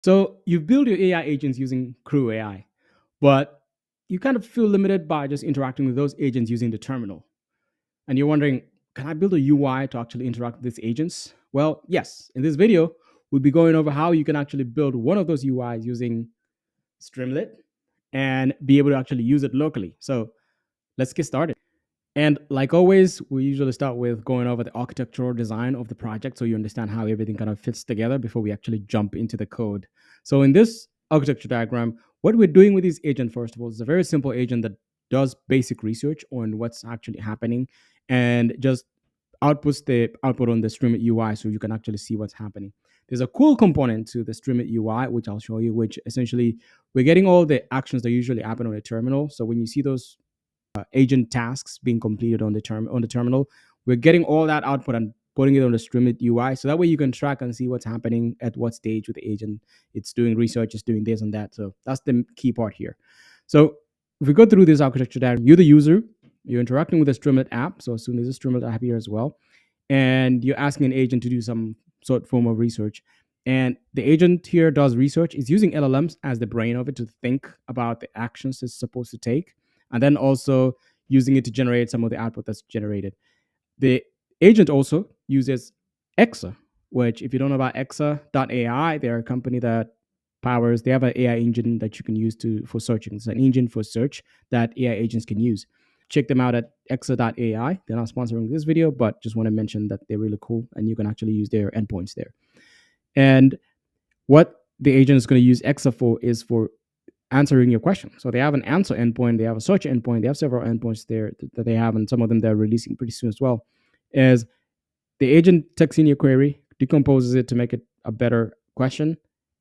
So you've built your AI agents using CrewAI, but you kind of feel limited by just interacting with those agents using the terminal. And you're wondering, can I build a UI to actually interact with these agents? Well, yes. In this video, we'll be going over how you can actually build one of those UIs using Streamlit and be able to actually use it locally. So let's get started. And like always, we usually start with going over the architectural design of the project so you understand how everything kind of fits together before we actually jump into the code. So in this architecture diagram, what we're doing with this agent, first of all, is a very simple agent that does basic research on what's actually happening and just outputs the output on the Streamlit UI so you can actually see what's happening. There's a cool component to the Streamlit UI, which I'll show you, which essentially we're getting all the actions that usually happen on a terminal. So when you see those agent tasks being completed on the terminal, we're getting all that output and putting it on the Streamlit UI, so that way you can track and see what's happening at what stage with the agent. It's doing research, it's doing this and that. So that's the key part here. So if we go through this architecture diagram, you're the user, you're interacting with the Streamlit app. So soon there's a Streamlit app here as well, and you're asking an agent to do some sort form of research. And the agent here does research. It's using LLMs as the brain of it to think about the actions it's supposed to take, and then also using it to generate some of the output that's generated. The agent also uses Exa, which, if you don't know about Exa.ai, they're a company that they have an AI engine that you can use for searching. It's an engine for search that AI agents can use. Check them out at Exa.ai. They're not sponsoring this video, but just want to mention that they're really cool and you can actually use their endpoints there. And what the agent is going to use Exa for is for answering your question. So they have an answer endpoint, they have a search endpoint, they have several endpoints there that they have, and some of them they're releasing pretty soon as well. As the agent takes in your query, decomposes it to make it a better question,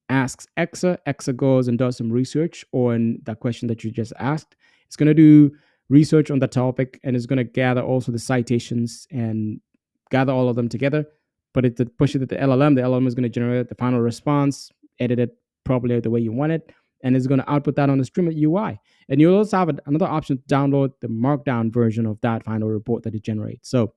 asks Exa goes and does some research on that question that you just asked. It's going to do research on the topic and it's going to gather also the citations and gather all of them together. But it push it to the LLM is going to generate the final response, edit it properly the way you want it, and it's going to output that on the Streamlit UI. And you'll also have another option to download the markdown version of that final report that it generates. So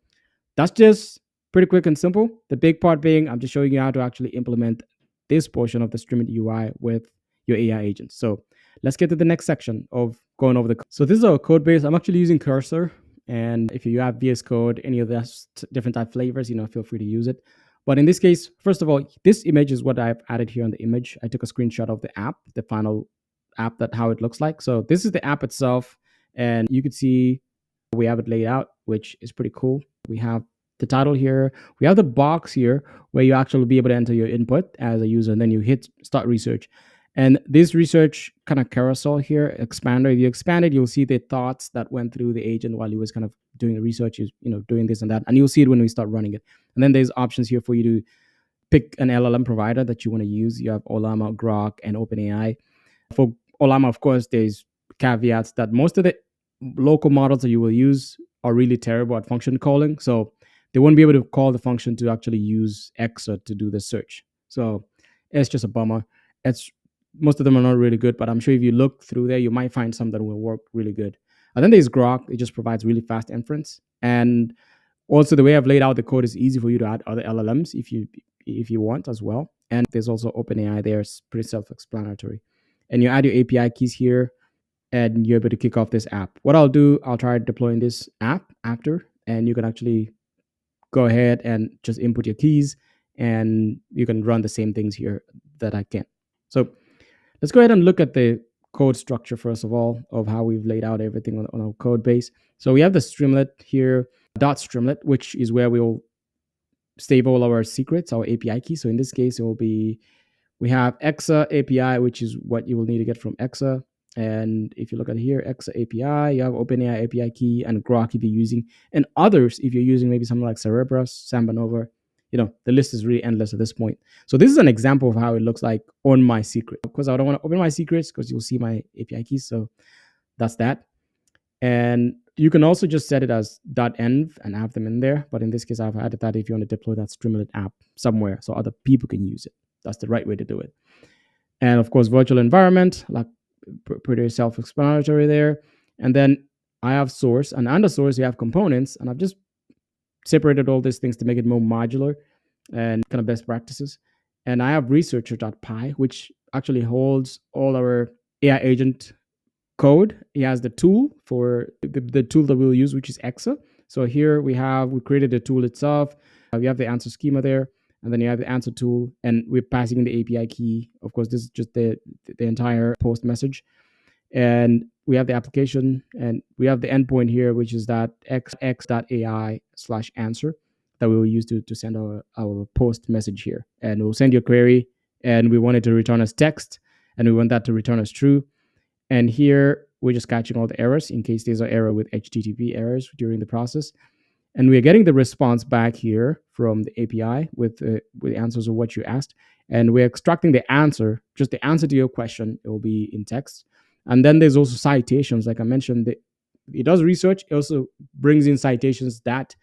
that's just pretty quick and simple. The big part being, I'm just showing you how to actually implement this portion of the Streamlit UI with your AI agents. So let's get to the next section of going over the code. So this is our code base. I'm actually using Cursor. And if you have VS Code, any of the different type flavors, feel free to use it. But in this case, first of all, this image is what I've added here on the image. I took a screenshot of the app, the final app, that how it looks like. So this is the app itself. And you can see we have it laid out, which is pretty cool. We have the title here. We have the box here where you actually be able to enter your input as a user, and then you hit start research. And this research kind of carousel here, expander, if you expand it, you'll see the thoughts that went through the agent while he was kind of doing the research, doing this and that. And you'll see it when we start running it. And then there's options here for you to pick an LLM provider that you want to use. You have Ollama, GROQ, and OpenAI. For Ollama, of course, there's caveats that most of the local models that you will use are really terrible at function calling. So they won't be able to call the function to actually use Exa to do the search. So it's just a bummer. Most of them are not really good, but I'm sure if you look through there, you might find some that will work really good. And then there's GROQ. It just provides really fast inference. And also the way I've laid out the code is easy for you to add other LLMs if you want as well. And there's also OpenAI there. It's pretty self-explanatory. And you add your API keys here and you're able to kick off this app. What I'll do, I'll try deploying this app after, and you can actually go ahead and just input your keys and you can run the same things here that I can. So let's go ahead and look at the code structure, first of all, of how we've laid out everything on our code base. So we have the Streamlit here, .streamlit, which is where we'll save all our secrets, our API keys. So in this case, it will be, we have Exa API, which is what you will need to get from Exa. And if you look at here, Exa API, you have OpenAI API key and GROQ if you're using, and others if you're using maybe something like Cerebras, Sambanova. The list is really endless at this point. So this is an example of how it looks like on my secret. Of course, I don't want to open my secrets because you'll see my API keys. So that's that. And you can also just set it as .env and have them in there. But in this case, I've added that if you want to deploy that Streamlit app somewhere so other people can use it. That's the right way to do it. And of course, virtual environment, like pretty self-explanatory there. And then I have source, and under source, you have components. And I've just separated all these things to make it more modular and kind of best practices. And I have researcher.py, which actually holds all our AI agent code. It has the tool for the tool that we'll use, which is Exa. So here we created the tool itself. We have the answer schema there, and then you have the answer tool, and we're passing in the API key. Of course, this is just the entire post message, and we have the application, and we have the endpoint here, which is that Exa.ai /answer that we will use to send our post message here. And we'll send your query, and we want it to return as text, and we want that to return as true. And here we're just catching all the errors in case there's an error with HTTP errors during the process. And we're getting the response back here from the API with the answers of what you asked. And we're extracting the answer, just the answer to your question. It will be in text. And then there's also citations. Like I mentioned, it does research. It also brings in citations that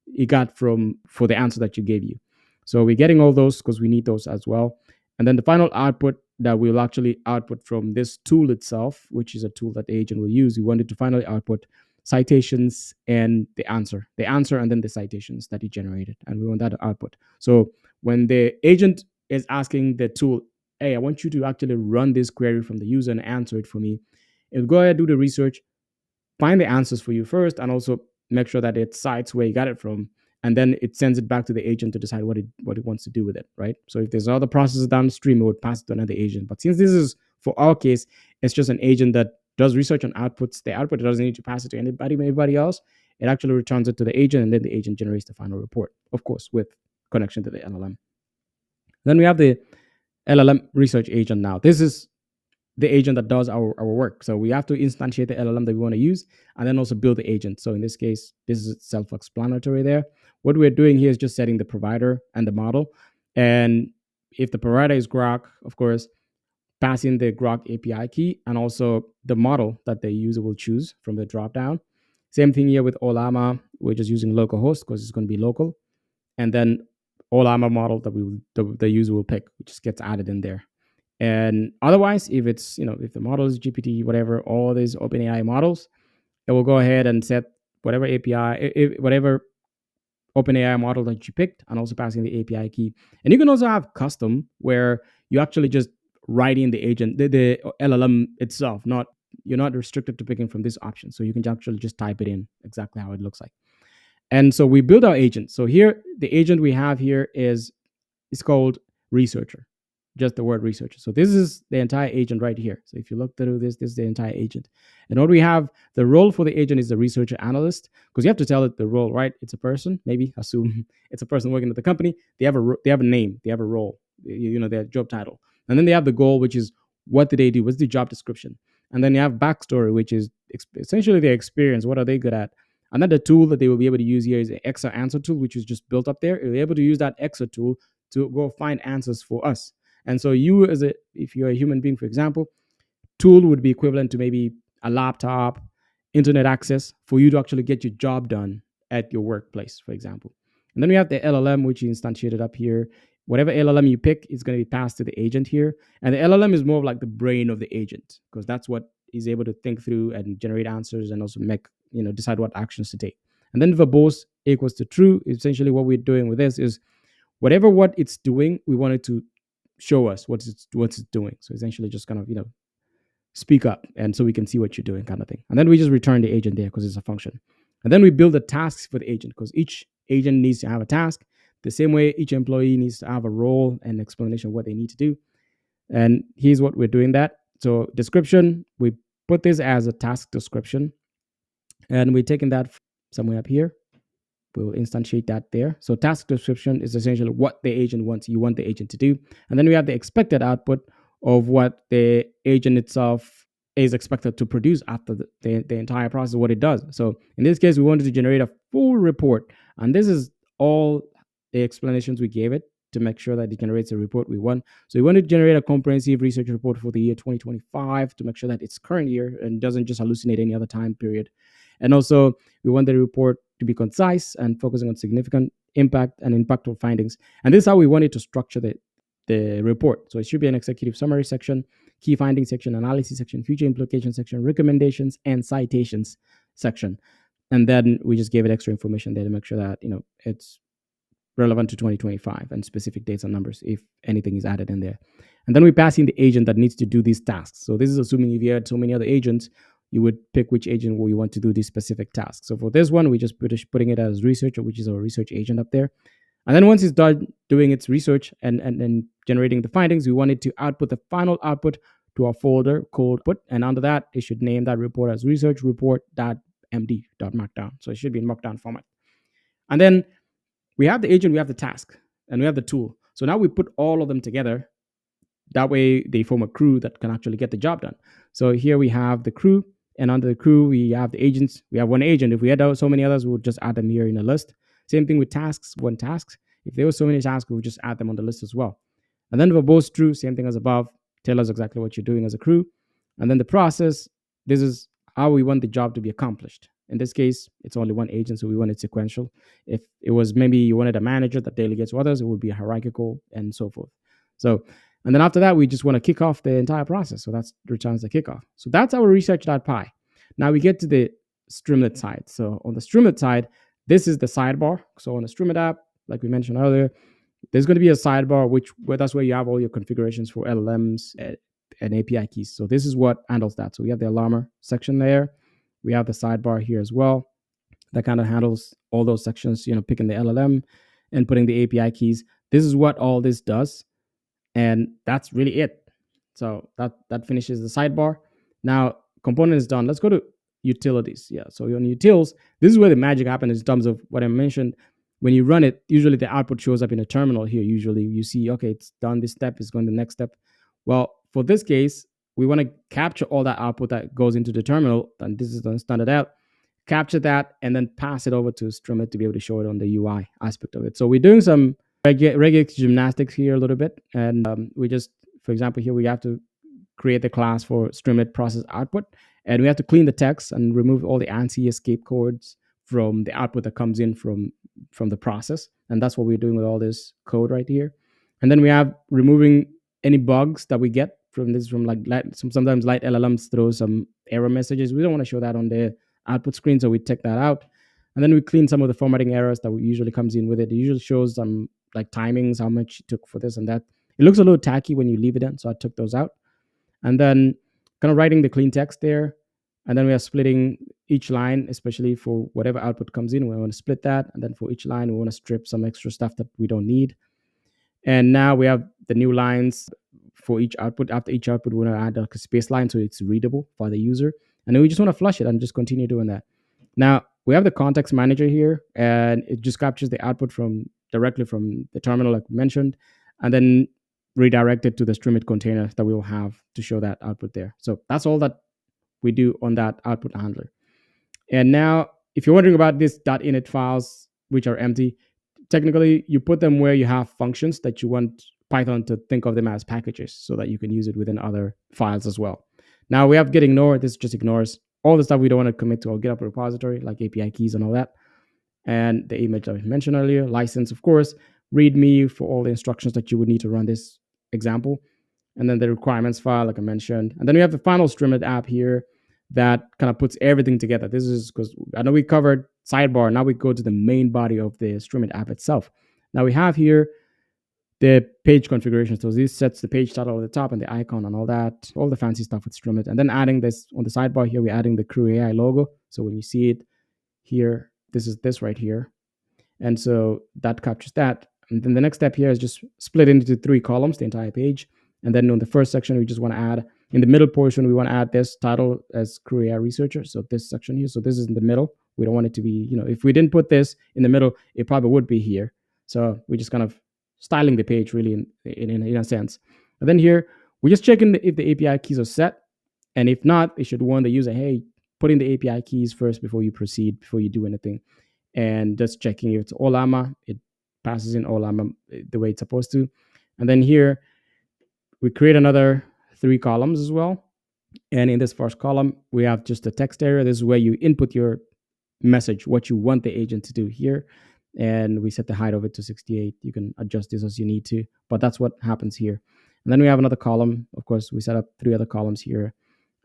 it got for the answer that you gave you. So we're getting all those because we need those as well. And then the final output that we'll actually output from this tool itself, which is a tool that the agent will use, we wanted to finally output citations and the answer and then the citations that it generated. And we want that output. So when the agent is asking the tool, hey, I want you to actually run this query from the user and answer it for me, it'll go ahead, do the research, find the answers for you first, and also make sure that it cites where you got it from, and then it sends it back to the agent to decide what it wants to do with it, right? So if there's other processes downstream, it would pass it to another agent. But since this is, for our case, it's just an agent that does research on outputs, the output, it doesn't need to pass it to anybody else. It actually returns it to the agent, and then the agent generates the final report, of course, with connection to the LLM. Then we have the LLM research agent now. This is the agent that does our work. So we have to instantiate the LLM that we want to use, and then also build the agent. So in this case, this is self-explanatory there. What we're doing here is just setting the provider and the model. And if the provider is GROQ, of course, pass in the GROQ API key and also the model that the user will choose from the dropdown. Same thing here with Ollama. We're just using localhost because it's going to be local. And then Ollama model that the user will pick, which just gets added in there. And otherwise, if it's, if the model is GPT, whatever, all these OpenAI models, it will go ahead and set whatever API, whatever OpenAI model that you picked, and also passing the API key. And you can also have custom where you actually just write in the agent, the LLM itself. You're not restricted to picking from this option. So you can actually just type it in exactly how it looks like. And so we build our agent. So here, the agent we have here is called researcher. Just the word researcher. So this is the entire agent right here. So if you look through this is the entire agent. And what we have, the role for the agent is the researcher analyst, because you have to tell it the role, right? It's a person, maybe assume it's a person working at the company. They have a name, they have a role, their job title. And then they have the goal, which is what did they do? What's the job description? And then you have backstory, which is essentially their experience. What are they good at? And then the tool that they will be able to use here is the Exa answer tool, which is just built up there. You'll be able to use that Exa tool to go find answers for us. And so if you're a human being, for example, tool would be equivalent to maybe a laptop, internet access for you to actually get your job done at your workplace, for example. And then we have the LLM, which is instantiated up here. Whatever LLM you pick is going to be passed to the agent here. And the LLM is more of like the brain of the agent, because that's what is able to think through and generate answers and also decide what actions to take. And then verbose equals to true. Essentially what we're doing with this is what it's doing, we want it to show us what it's doing. So essentially just kind of, speak up, and so we can see what you're doing, kind of thing. And then we just return the agent there because it's a function. And then we build the tasks for the agent, because each agent needs to have a task. The same way each employee needs to have a role and explanation of what they need to do. And here's what we're doing that. So description, we put this as a task description, and we're taking that somewhere up here. We'll instantiate that there. So task description is essentially what the agent wants. You want the agent to do. And then we have the expected output of what the agent itself is expected to produce after the entire process, what it does. So in this case, we wanted to generate a full report. And this is all the explanations we gave it to make sure that it generates a report we want. So we wanted to generate a comprehensive research report for the year 2025 to make sure that it's current year and doesn't just hallucinate any other time period. And also, we want the report to be concise and focusing on significant impact and impactful findings. And this is how we wanted to structure the report. So it should be an executive summary section, key findings section, analysis section, future implication section, recommendations, and citations section. And then we just gave it extra information there to make sure that, it's relevant to 2025 and specific dates and numbers if anything is added in there. And then we pass in the agent that needs to do these tasks. So this is assuming if you had so many other agents, you would pick which agent where you want to do these specific tasks. So for this one, we just putting it as researcher, which is our research agent up there. And then once it's done doing its research and generating the findings, we want it to output the final output to our folder called put. And under that, it should name that report as research report.md.markdown. So it should be in markdown format. And then we have the agent, we have the task, and we have the tool. So now we put all of them together. That way they form a crew that can actually get the job done. So here we have the crew, and under the crew, we have the agents. We have one agent. If we had so many others, we would just add them here in a list. Same thing with tasks, one task. If there were so many tasks, we would just add them on the list as well. And then for both true, same thing as above. Tell us exactly what you're doing as a crew. And then the process, this is how we want the job to be accomplished. In this case, it's only one agent, so we want it sequential. If it was maybe you wanted a manager that delegates to others, it would be hierarchical and so forth. So, and then after that, we just want to kick off the entire process. So that's returns the kickoff. So that's our research.py. Now we get to the Streamlit side. So on the Streamlit side, this is the sidebar. So on the Streamlit app, like we mentioned earlier, there's going to be a sidebar, where that's where you have all your configurations for LLMs and API keys. So this is what handles that. So we have the Ollama section there. We have the sidebar here as well that kind of handles all those sections, picking the LLM and putting the API keys. This is what all this does. And that's really it. So that finishes the sidebar. Now, component is done. Let's go to utilities. Yeah, so on utils, this is where the magic happens in terms of what I mentioned. When you run it, usually the output shows up in a terminal here. Usually you see, okay, it's done this step, it's going to the next step. Well, for this case, we want to capture all that output that goes into the terminal, and this is the standard out. Capture that and then pass it over to Streamlit to be able to show it on the UI aspect of it. So we're doing some regex gymnastics here a little bit. And we just, for example, here we have to create the class for Streamlit process output. And we have to clean the text and remove all the ANSI escape codes from the output that comes in from the process. And that's what we're doing with all this code right here. And then we have removing any bugs that we get from this, sometimes light LLMs throw some error messages. We don't want to show that on the output screen, so we take that out. And then we clean some of the formatting errors that usually comes in with it. It usually shows some like timings, how much it took for this and that. It looks a little tacky when you leave it in, so I took those out. And then kind of writing the clean text there. And then we are splitting each line, especially for whatever output comes in. We want to split that. And then for each line, we want to strip some extra stuff that we don't need. And now we have the new lines for each output. After each output, we want to add a space line so it's readable for the user. And then we just want to flush it and just continue doing that. Now, we have the context manager here, and it just captures the output directly from the terminal, like we mentioned, and then redirect it to the Streamlit container that we will have to show that output there. So that's all that we do on that output handler. And now, if you're wondering about these .init files, which are empty, technically, you put them where you have functions that you want Python to think of them as packages so that you can use it within other files as well. Now, we have git ignore. This just ignores all the stuff we don't want to commit to our GitHub repository, like API keys and all that. And the image I mentioned earlier, license, of course, README for all the instructions that you would need to run this example. And then the requirements file, like I mentioned. And then we have the final Streamlit app here that kind of puts everything together. This is because I know we covered sidebar. Now we go to the main body of the Streamlit app itself. Now we have here the page configuration. So this sets the page title at the top and the icon and all that, all the fancy stuff with Streamlit. And then adding this on the sidebar here, we're adding the CrewAI logo. So when you see it here, this is this right here. And so that captures that. And then the next step here is just split into 3 columns, the entire page. And then on the first section, we just want to add, in the middle portion, we want to add this title as CrewAI researcher. So this section here, so this is in the middle. We don't want it to be, if we didn't put this in the middle, it probably would be here. So we're just kind of styling the page really in a sense. And then here, we're just checking if the API keys are set. And if not, it should warn the user, hey, put in the API keys first before you proceed, before you do anything. And just checking if it's Ollama, it passes in Ollama the way it's supposed to. And then here, we create another 3 columns as well. And in this first column, we have just a text area. This is where you input your message, what you want the agent to do here. And we set the height of it to 68. You can adjust this as you need to, but that's what happens here. And then we have another column. Of course, we set up 3 other columns here.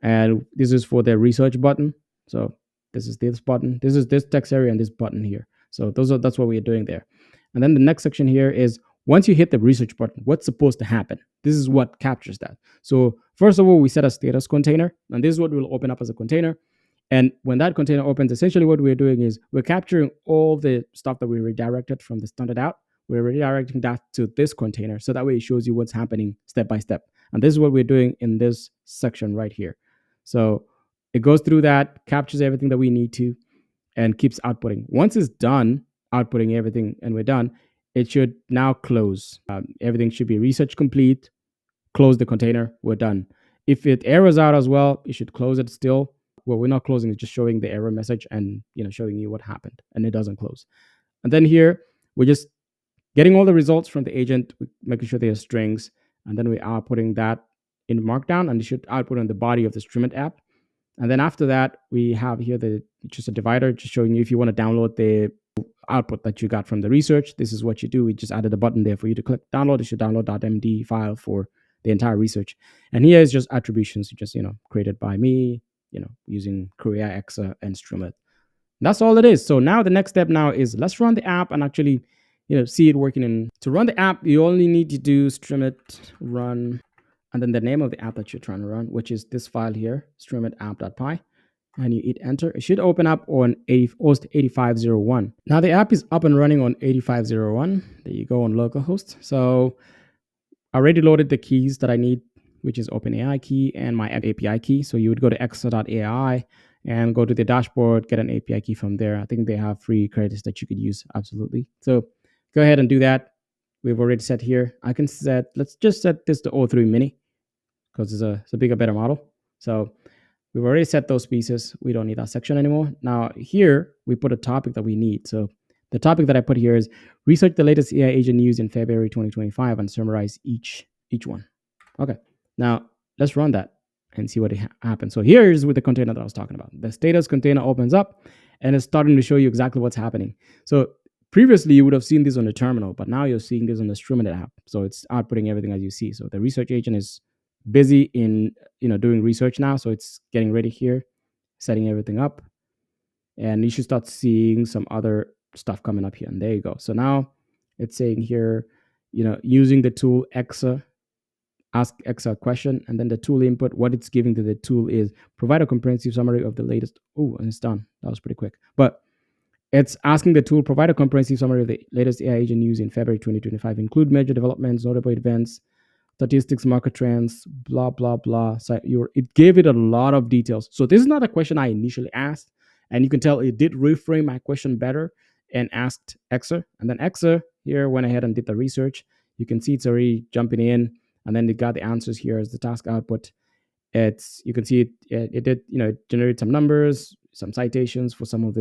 And this is for the research button. So this is this button. This is this text area and this button here. So that's what we are doing there. And then the next section here is once you hit the research button, what's supposed to happen? This is what captures that. So first of all, we set a status container, and this is what will open up as a container. And when that container opens, essentially what we're doing is we're capturing all the stuff that we redirected from the standard out. We're redirecting that to this container. So that way it shows you what's happening step by step. And this is what we're doing in this section right here. So it goes through that, captures everything that we need to, and keeps outputting. Once it's done outputting everything and we're done, it should now close. Everything should be research complete, close the container, we're done. If it errors out as well, it should close it still. Well, we're not closing, it's just showing the error message and showing you what happened, and it doesn't close. And then here, we're just getting all the results from the agent, making sure they are strings, and then we are putting that in Markdown, and it should output on the body of the Streamlit app. And then after that, we have here just a divider, just showing you if you want to download the output that you got from the research. This is what you do. We just added a button there for you to click download. You should download .md file for the entire research. And here is just attributions, just created by me, using CrewAI, Exa, and Streamlit. That's all it is. So now the next step now is let's run the app and actually see it working. In to run the app, you only need to do Streamlit run, and then the name of the app that you're trying to run, which is this file here, streamlit app.py, and you hit enter. It should open up on host 8501. Now the app is up and running on 8501. There you go, on localhost. So I already loaded the keys that I need, which is OpenAI key and my API key. So you would go to Exa.ai and go to the dashboard, get an API key from there. I think they have free credits that you could use, absolutely. So go ahead and do that. We've already set here. I can let's just set this to O3 mini because it's a bigger, better model. So we've already set those pieces. We don't need that section anymore. Now here we put a topic that we need. So the topic that I put here is research the latest AI agent used in February 2025 and summarize each one. Okay, now let's run that and see what happens. So here is with the container that I was talking about. The status container opens up and it's starting to show you exactly what's happening. So previously you would have seen this on the terminal, but now you're seeing this on the Streamlit app. So it's outputting everything as you see. So the research agent is busy in doing research now. So it's getting ready here, setting everything up, and you should start seeing some other stuff coming up here. And there you go. So now it's saying here, using the tool Exa, ask Exa a question, and then the tool input, what it's giving to the tool is provide a comprehensive summary of the latest. Oh, and it's done. That was pretty quick. But it's asking the tool, provide a comprehensive summary of the latest AI agent used in February 2025, include major developments, notable events, statistics, market trends, blah, blah, blah. So it gave it a lot of details. So this is not a question I initially asked. And you can tell it did reframe my question better and asked Exa. And then Exa here went ahead and did the research. You can see it's already jumping in. And then it got the answers here as the task output. You can see it did, it generated some numbers, some citations from some of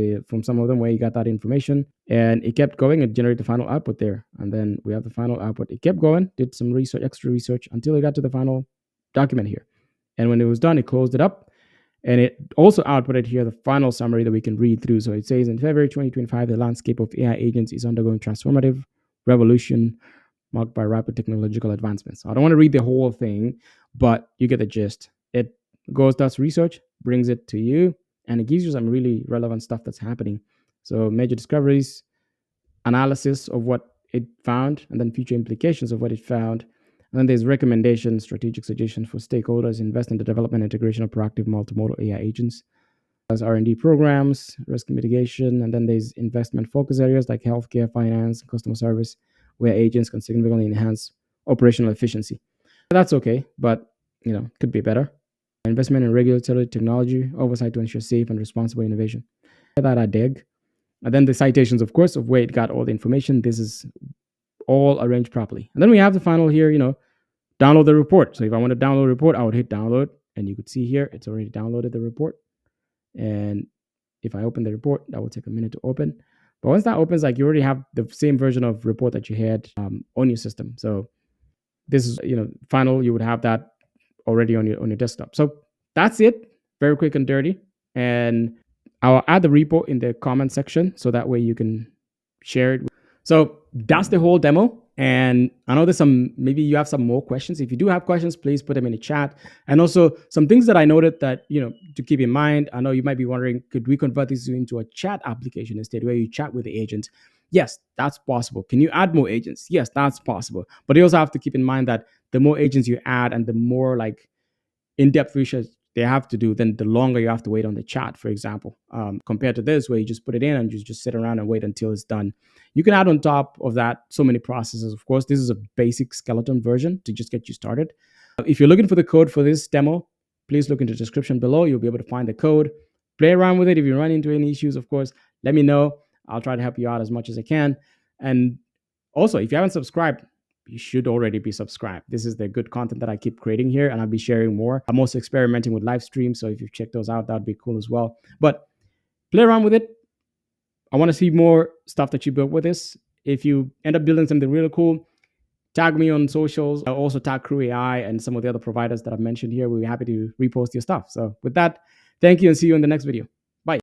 them where you got that information, and it kept going and generated the final output there. And then we have the final output. It kept going, did some extra research until it got to the final document here. And when it was done, it closed it up, and it also outputted here the final summary that we can read through. So it says in February 2025, the landscape of AI agents is undergoing transformative revolution marked by rapid technological advancements. I don't want to read the whole thing, but you get the gist. It does research, brings it to you, and it gives you some really relevant stuff that's happening. So major discoveries, analysis of what it found, and then future implications of what it found. And then there's recommendations, strategic suggestions for stakeholders, invest in the development and integration of proactive multimodal AI agents. There's R&D programs, risk mitigation, and then there's investment focus areas like healthcare, finance, customer service, where agents can significantly enhance operational efficiency. That's okay, but could be better. Investment in regulatory technology, oversight to ensure safe and responsible innovation. That I dig. And then the citations, of course, of where it got all the information. This is all arranged properly. And then we have the final here, download the report. So if I want to download a report, I would hit download, and you could see here, it's already downloaded the report. And if I open the report, that will take a minute to open. But once that opens, you already have the same version of report that you had on your system. So this is, final, you would have that already on your desktop. So that's it. Very quick and dirty. And I'll add the repo in the comment section so that way you can share it. So that's the whole demo. And I know there's some, maybe you have some more questions. If you do have questions, please put them in the chat. And also some things that I noted that, to keep in mind. I know you might be wondering, could we convert this into a chat application instead where you chat with the agent? Yes, that's possible. Can you add more agents? Yes, that's possible. But you also have to keep in mind that the more agents you add and the more like in-depth research they have to do, then the longer you have to wait on the chat, for example, compared to this where you just put it in and you just sit around and wait until it's done. You can add on top of that so many processes. Of course, this is a basic skeleton version to just get you started. If you're looking for the code for this demo, please look in the description below. You'll be able to find the code. Play around with it. If you run into any issues, of course, let me know. I'll try to help you out as much as I can. And also, if you haven't subscribed, you should already be subscribed. This is the good content that I keep creating here, and I'll be sharing more. I'm also experimenting with live streams, so if you check those out, that'd be cool as well. But play around with it. I want to see more stuff that you built with this. If you end up building something really cool, tag me on socials. I'll also tag CrewAI and some of the other providers that I've mentioned here. We'll be happy to repost your stuff. So with that, thank you and see you in the next video.